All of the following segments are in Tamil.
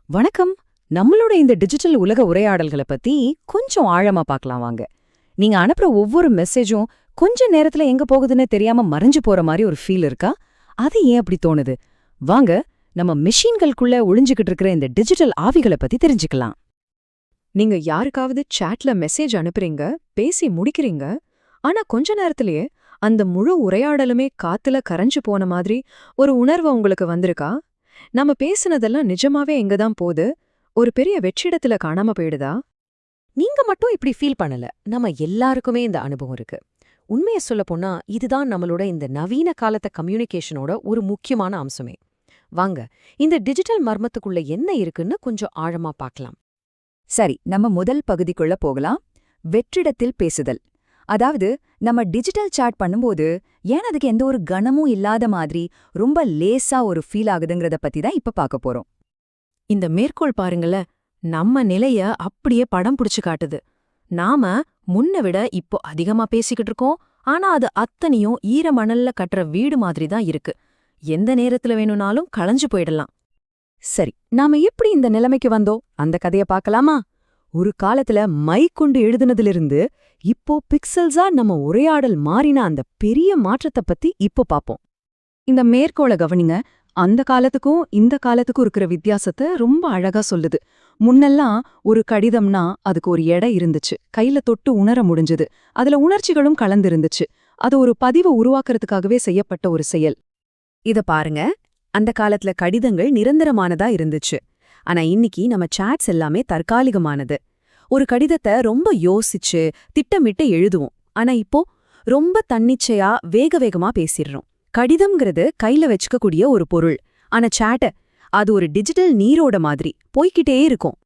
வணக்கம். நம்மளோட இந்த டிஜிட்டல் உலக உரையாடல்களை பத்தி கொஞ்சம் ஆழமா பார்க்கலாம் வாங்க. நீங்க அனுப்புற ஒவ்வொரு மெசேஜும் கொஞ்ச நேரத்துல எங்க போகுதுன்னு தெரியாம மறைஞ்சு போற மாதிரி ஒரு ஃபீல் இருக்கா? அது ஏன் அப்படி தோணுது? வாங்க, நம்ம மெஷின்களுக்குள்ள ஒளிஞ்சுகிட்டு இருக்கிற இந்த டிஜிட்டல் ஆவிகளை பத்தி தெரிஞ்சுக்கலாம். நீங்க யாருக்காவது சாட்ல மெசேஜ் அனுப்புறீங்க, பேசி முடிக்கிறீங்க. ஆனா கொஞ்ச நேரத்திலேயே அந்த முழு உரையாடலுமே காத்துல கரைஞ்சு போன மாதிரி ஒரு உணர்வு உங்களுக்கு வந்திருக்கா? நாம பேசுனதெல்லாம் நிஜமாவே எங்கதான் போகுது? ஒரு பெரிய வெற்றிடத்துல காணாம போயிடுதா? நீங்க மட்டும் இப்படி ஃபீல் பண்ணல. நம்ம எல்லாருக்குமே இந்த அனுபவம் இருக்கு. உண்மையை சொல்லப் போனா இதுதான் நம்மளோட இந்த நவீன காலத்த கம்யூனிகேஷனோட ஒரு முக்கியமான அம்சமே. வாங்க, இந்த டிஜிட்டல் மர்மத்துக்குள்ள என்ன இருக்குன்னு கொஞ்சம் ஆழமா பார்க்கலாம். சரி, நம்ம முதல் பகுதிக்குள்ள போகலாம். வெற்றிடத்தில் பேசுதல். அதாவது நம்ம டிஜிட்டல் சாட் பண்ணும்போது ஏன் அதுக்கு எந்த ஒரு கணமும் இல்லாத மாதிரி ரொம்ப லேசா ஒரு ஃபீல் ஆகுதுங்கிறத பத்தி தான் இப்ப பார்க்க போறோம். இந்த மேற்கோள் பாருங்கள, நம்ம நிலைய அப்படியே படம் பிடிச்சு காட்டுது. நாம முன்ன விட இப்போ அதிகமா பேசிக்கிட்டு இருக்கோம். ஆனா அது அத்தனையும் ஈரமணல்ல கட்டுற வீடு மாதிரி தான் இருக்கு. எந்த நேரத்துல வேணும்னாலும் களைஞ்சு போயிடலாம். சரி, நாம எப்படி இந்த நிலைமைக்கு வந்தோம்? அந்த கதைய பார்க்கலாமா? ஒரு காலத்துல மைக் கொண்டு எழுதுனதிலிருந்து இப்போ பிக்சல்ஸா நம்ம உரையாடல் மாறின அந்த பெரிய மாற்றத்தை பத்தி இப்போ பாப்போம். இந்த மேற்கோளை கவனிங்க. அந்த காலத்துக்கும் இந்த காலத்துக்கும் இருக்கிற வித்தியாசத்தை ரொம்ப அழகா சொல்லுது. முன்னெல்லாம் ஒரு கடிதம்னா அதுக்கு ஒரு எடை இருந்துச்சு, கையில தொட்டு உணர முடிஞ்சது, அதுல உணர்ச்சிகளும் கலந்திருந்துச்சு. அது ஒரு பதிவை உருவாக்குறதுக்காகவே செய்யப்பட்ட ஒரு செயல். இத பாருங்க, அந்த காலத்துல கடிதங்கள் நிரந்தரமானதா இருந்துச்சு. ஆனா இன்னைக்கு நம்ம சாட்ஸ் எல்லாமே தற்காலிகமானது. ஒரு கடிதத்தை ரொம்ப யோசிச்சு திட்டமிட்டு எழுதுவோம். ஆனா இப்போ ரொம்ப தன்னிச்சையா வேக வேகமா பேசிடுறோம். கடிதம்ங்கிறது கையில வச்சுக்கக்கூடிய ஒரு பொருள். ஆனா சாட் அது ஒரு டிஜிட்டல் நீரோட மாதிரி போய்கிட்டே இருக்கும்.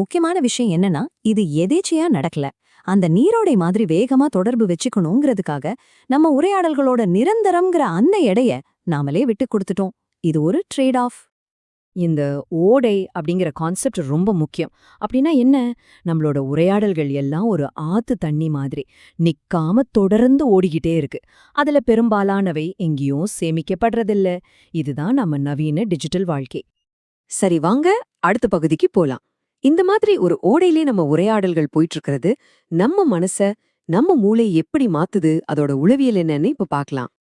முக்கியமான விஷயம் என்னன்னா, இது எதேச்சையா நடக்கல. அந்த நீரோடை மாதிரி வேகமா தொடர்பு வச்சுக்கணுங்கிறதுக்காக நம்ம உரையாடல்களோட நிரந்தரம்ங்கிற அந்த எடைய நாமளே விட்டு கொடுத்துட்டோம். இது ஒரு ட்ரேட் ஆஃப். இந்த ஓடை அப்படிங்கிற கான்செப்ட் ரொம்ப முக்கியம். அப்படின்னா என்ன? நம்மளோட உரையாடல்கள் எல்லாம் ஒரு ஆத்து தண்ணி மாதிரி நிக்காம தொடர்ந்து ஓடிக்கிட்டே இருக்கு. அதுல பெரும்பாலானவை எங்கேயும் சேமிக்கப்படுறதில்ல. இதுதான் நம்ம நவீன டிஜிட்டல் வாழ்க்கை. சரி, வாங்க அடுத்த பகுதிக்கு போலாம். இந்த மாதிரி ஒரு ஓடையிலே நம்ம உரையாடல்கள் போயிட்டு இருக்கிறது நம்ம மனச, நம்ம மூளை எப்படி மாத்துது, அதோட உளவியல் என்னன்னு இப்ப பார்க்கலாம்.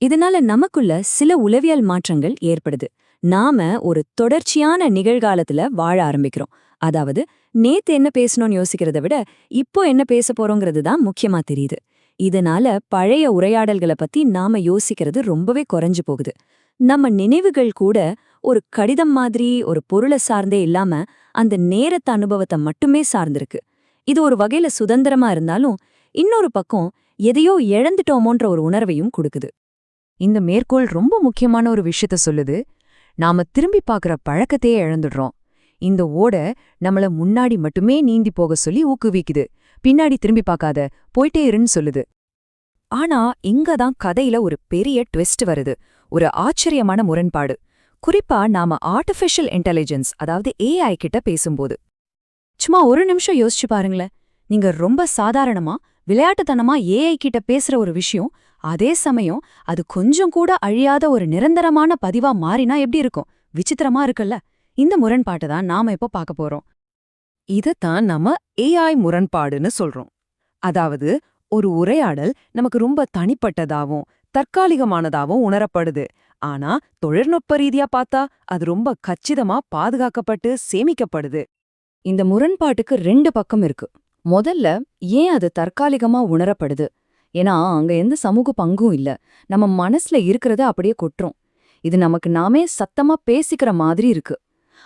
இதனால நமக்குள்ள சில உளவியல் மாற்றங்கள் ஏற்படுது. நாம ஒரு தொடர்ச்சியான நிகழ்காலத்துல வாழ ஆரம்பிக்கிறோம். அதாவது நேத்து என்ன பேசணும்னு யோசிக்கிறத விட இப்போ என்ன பேச போறோங்கிறது தான் முக்கியமா தெரியுது. இதனால பழைய உரையாடல்களை பத்தி நாம யோசிக்கிறது ரொம்பவே குறைஞ்சு போகுது. நம்ம நினைவுகள் கூட ஒரு கடிதம் மாதிரி ஒரு பொருளை சார்ந்தே இல்லாம அந்த நேரத்த அனுபவத்தை மட்டுமே சார்ந்திருக்கு. இது ஒரு வகையில சுதந்திரமா இருந்தாலும் இன்னொரு பக்கம் எதையோ இழந்துட்டோமோன்ற ஒரு உணர்வையும் கொடுக்குது. இந்த மேற்கோள் ரொம்ப முக்கியமான ஒரு விஷயத்த சொல்லுது. நாம திரும்பி பார்க்குற பழக்கத்தையே இழந்துடுறோம். இந்த ஓடை நம்மள முன்னாடி மட்டுமே நீந்தி போக சொல்லி ஊக்குவிக்குது. பின்னாடி திரும்பி பார்க்காத, போயிட்டே இருன்னு சொல்லுது. ஆனா இங்கதான் கதையில ஒரு பெரிய ட்விஸ்ட் வருது. ஒரு ஆச்சரியமான முரண்பாடு. குறிப்பா நாம ஆர்டிஃபிஷியல் இன்டெலிஜென்ஸ், அதாவது ஏஐ கிட்ட பேசும்போது. சும்மா ஒரு நிமிஷம் யோசிச்சு பாருங்களேன். நீங்க ரொம்ப சாதாரணமா விளையாட்டுத்தனமா ஏஐ கிட்ட பேசுற ஒரு விஷயம், அதே சமயம் அது கொஞ்சம் கூட அழியாத ஒரு நிரந்தரமான பதிவா மாறினா எப்படி இருக்கும்? விசித்திரமா இருக்குல்ல? இந்த முரண்பாட்டை தான் நாம இப்ப பார்க்க போறோம். இதத்தான் நம்ம ஏஐ முரண்பாடுன்னு சொல்றோம். அதாவது ஒரு உரையாடல் நமக்கு ரொம்ப தனிப்பட்டதாவும் தற்காலிகமானதாவும் உணரப்படுது. ஆனா தொழில்நுட்ப ரீதியா பார்த்தா அது ரொம்ப கச்சிதமா பாதுகாக்கப்பட்டு சேமிக்கப்படுது. இந்த முரண்பாட்டுக்கு ரெண்டு பக்கம் இருக்கு. முதல்ல, ஏன் அது தற்காலிகமா உணரப்படுது? ஏன்னா அங்க எந்த சமூக பங்கும் இல்ல. நம்ம மனசுல இருக்கிறத அப்படியே கொட்டுறோம். இது நமக்கு நாமே சத்தமா பேசிக்கிற மாதிரி இருக்கு.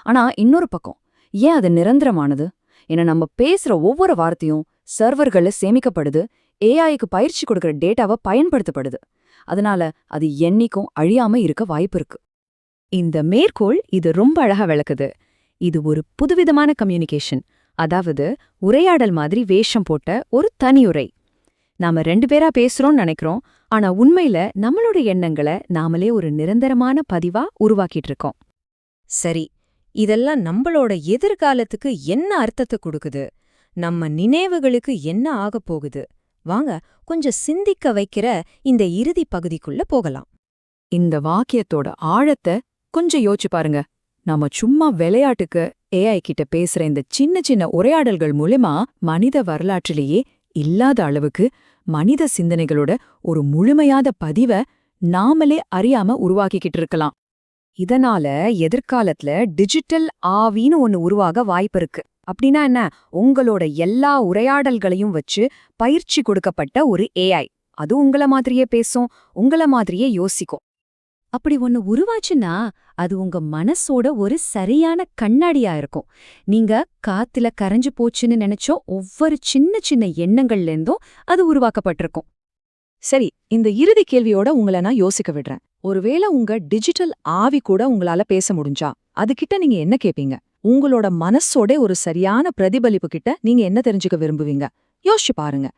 ஆனா இன்னொரு பக்கம், ஏன் அது நிரந்தரமானது? ஏன்னா நம்ம பேசுற ஒவ்வொரு வார்த்தையும் சர்வர்கள்ல சேமிக்கப்படுது, ஏஐக்கு பயிற்சி கொடுக்கிற டேட்டாவை பயன்படுத்தப்படுது. அதனால அது என்னைக்கும் அழியாம இருக்க வாய்ப்பு இருக்கு. இந்த மேற்கோள் இது ரொம்ப அழகா விளக்குது. இது ஒரு புதுவிதமான கம்யூனிகேஷன். அதாவது உரையாடல் மாதிரி வேஷம் போட்ட ஒரு தனியுரை. நாம ரெண்டு பேரா பேசுறோம்னு நினைக்கிறோம். ஆனா உண்மையில நம்மளோட எண்ணங்களை நாமளே ஒரு நிரந்தரமான பதிவா உருவாக்கிட்டு இருக்கோம். சரி, இதெல்லாம் நம்மளோட எதிர்காலத்துக்கு என்ன அர்த்தத்தை கொடுக்குது? நம்ம நினைவுகளுக்கு என்ன ஆகப் போகுது? வாங்க, கொஞ்சம் சிந்திக்க வைக்கிற இந்த இறுதி பகுதிக்குள்ள போகலாம். இந்த வாக்கியத்தோட ஆழத்தை கொஞ்சம் யோசிச்சு பாருங்க. நாம சும்மா விளையாட்டுக்கு ஏஐ கிட்ட பேசுற இந்த சின்ன சின்ன உரையாடல்கள் மூலமா மனித வரலாற்றிலேயே இல்லாத அளவுக்கு மனித சிந்தனைகளோட ஒரு முழுமையாத பதிவை நாமளே அறியாம உருவாக்கிக்கிட்டு இருக்கலாம். இதனால எதிர்காலத்துல டிஜிட்டல் ஆவின்னு ஒன்னு உருவாக வாய்ப்பிருக்கு. அப்படின்னா என்ன? உங்களோட எல்லா உரையாடல்களையும் வச்சு பயிற்சி கொடுக்கப்பட்ட ஒரு ஏஐ. அது உங்கள மாதிரியே பேசும், உங்கள மாதிரியே யோசிக்கும். அப்படி ஒன்னு உருவாச்சுன்னா அது உங்க மனசோட ஒரு சரியான கண்ணாடியா இருக்கும். நீங்க காத்துல கரைஞ்சு போச்சுன்னு நினைச்சோ ஒவ்வொரு சின்ன சின்ன எண்ணங்கள்ல இருந்தும் அது உருவாக்கப்பட்டிருக்கும். சரி, இந்த இறுதி கேள்வியோட உங்களை நான் யோசிக்க விடுறேன். ஒருவேளை உங்க டிஜிட்டல் ஆவி கூட உங்களால பேச முடிஞ்சா அதுகிட்ட நீங்க என்ன கேப்பீங்க? உங்களோட மனசோட ஒரு சரியான பிரதிபலிப்பு கிட்ட நீங்க என்ன தெரிஞ்சுக்க விரும்புவீங்க? யோசிச்சு பாருங்க.